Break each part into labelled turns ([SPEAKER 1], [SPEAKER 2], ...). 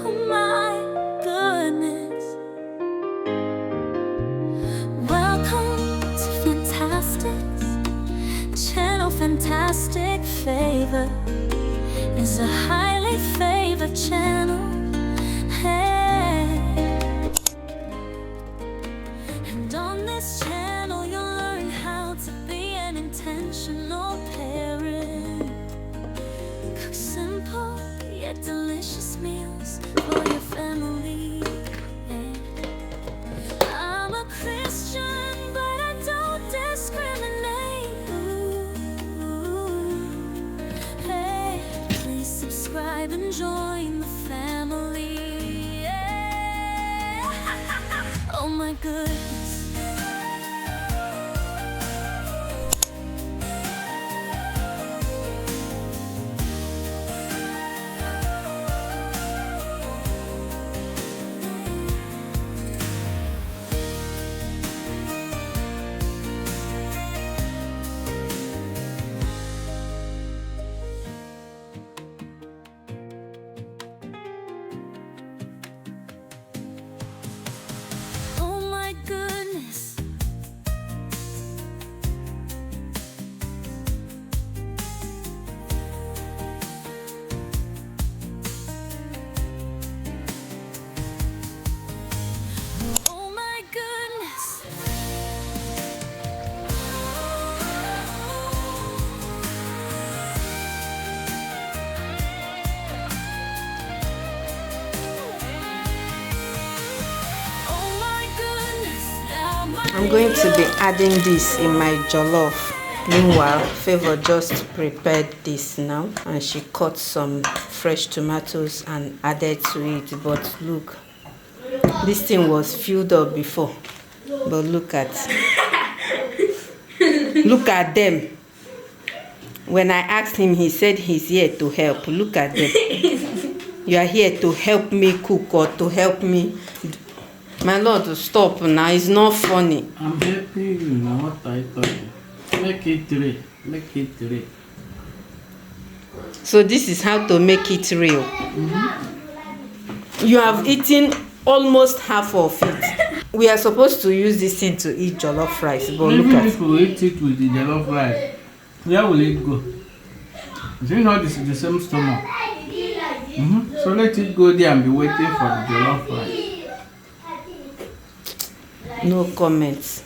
[SPEAKER 1] Oh my goodness. Welcome to Fantastic's channel. Fantastic Favour is a highly favored channel. Hey. And on this channel you'll learn how to be an intentional parent. Cook simple yet delicious meals for your family. I'm a Christian, but I don't discriminate. Ooh. Hey, please subscribe and join the family. Yeah. Oh my goodness. Oh my goodness. Oh my goodness. Oh my goodness. Now my
[SPEAKER 2] I'm going to be adding this in my jollof. Meanwhile, Favour just prepared this now, and she cut some fresh tomatoes and added to it. But look, this thing was filled up before, but look at them. When I asked him, he said he's here to help. Look at them. You are here to help me cook or to help me. My lord, stop now. It's not funny.
[SPEAKER 3] I'm helping you now. What I told you. Make it three. Make it three.
[SPEAKER 2] So this is how to make it real. You have eaten almost half of it. We are supposed to use this thing to eat jollof rice, but look
[SPEAKER 3] Even
[SPEAKER 2] at
[SPEAKER 3] if we eat it with the jollof rice, where will it go? Do you know this is the same stomach? So let it go there and be waiting for the jollof rice.
[SPEAKER 2] no comments.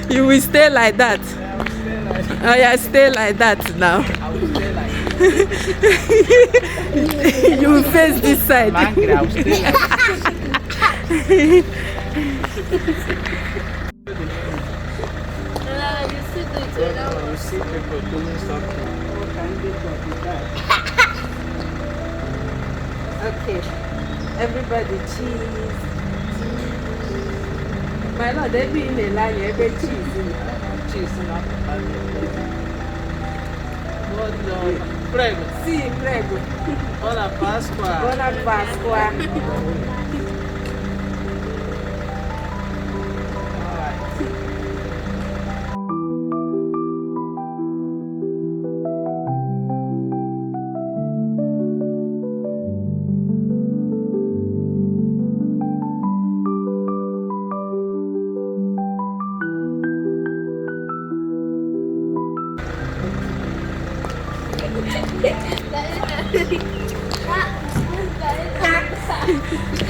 [SPEAKER 2] You will stay like that. Oh yeah, stay like that now.
[SPEAKER 3] I will stay like this.
[SPEAKER 2] You will face this side.
[SPEAKER 3] I'm angry, I will stay like this. You see people doing something. What can they do with that?
[SPEAKER 2] Okay, everybody cheese. My lord, they be in a line, every cheese.
[SPEAKER 3] Cheese not buongiorno. Prego.
[SPEAKER 2] Sì, prego.
[SPEAKER 3] Buona Pasqua.
[SPEAKER 2] Buona Pasqua.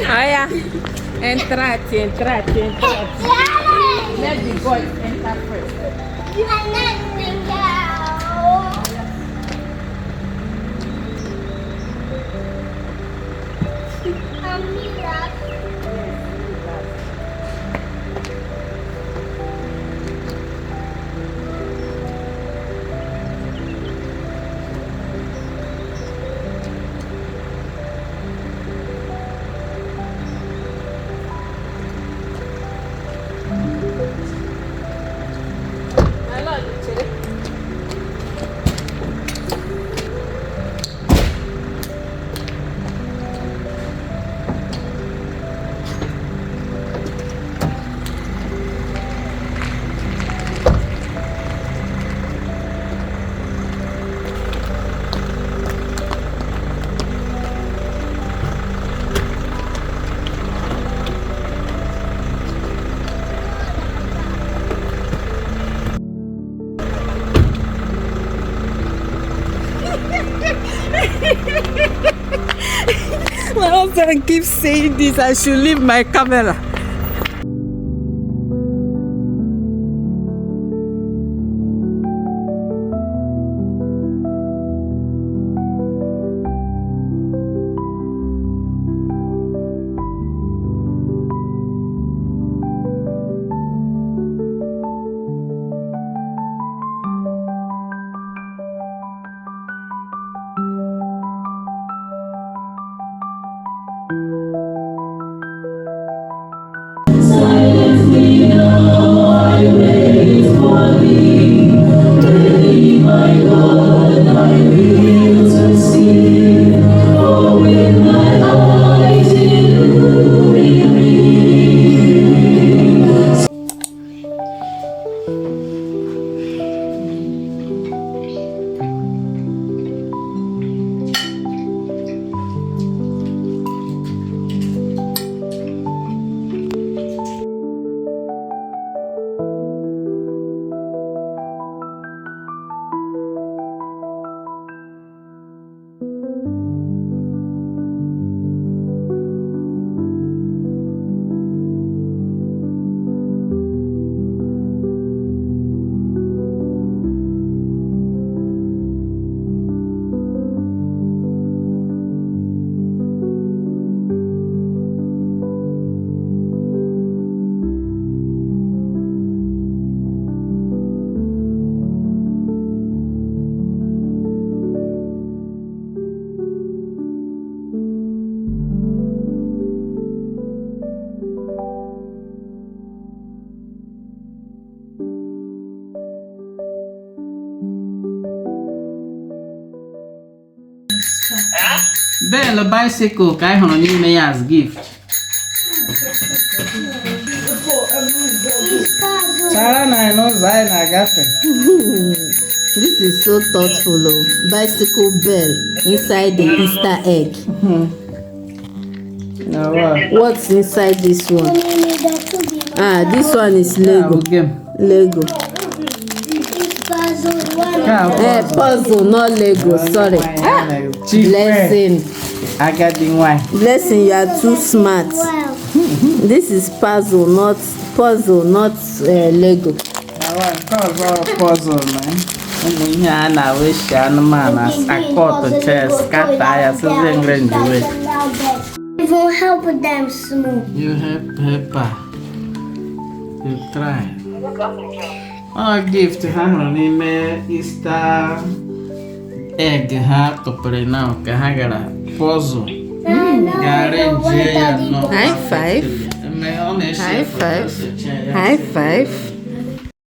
[SPEAKER 2] Aya, entrate. Let the boys enter first. My husband keeps saying this, I should leave my camera.
[SPEAKER 3] Then the bicycle ka I hụrụ n'ime ya as gift. Chara na n'ụzọ anyị na-agafe.
[SPEAKER 2] This is so thoughtful. Oh. Bicycle bell inside the Easter egg.
[SPEAKER 3] Now what?
[SPEAKER 2] What's inside this one? This one is Lego. Lego. Puzzle, not Lego. Sorry. Blessing. Blessing, you are too smart. This is puzzle, not Lego.
[SPEAKER 3] Cause all puzzle, man. Ihe a na-aweshi anụmanụ akọtụ chess kata ya sizi ngrenji wee.
[SPEAKER 4] It will help them smooth.
[SPEAKER 3] You help her. You try. Oh, gift ha hụrụ n'ime Easter egg ha tụpụrụ na ka ha gara puzzle. Ga-arrange ya nọ.
[SPEAKER 2] High five. High five. High five.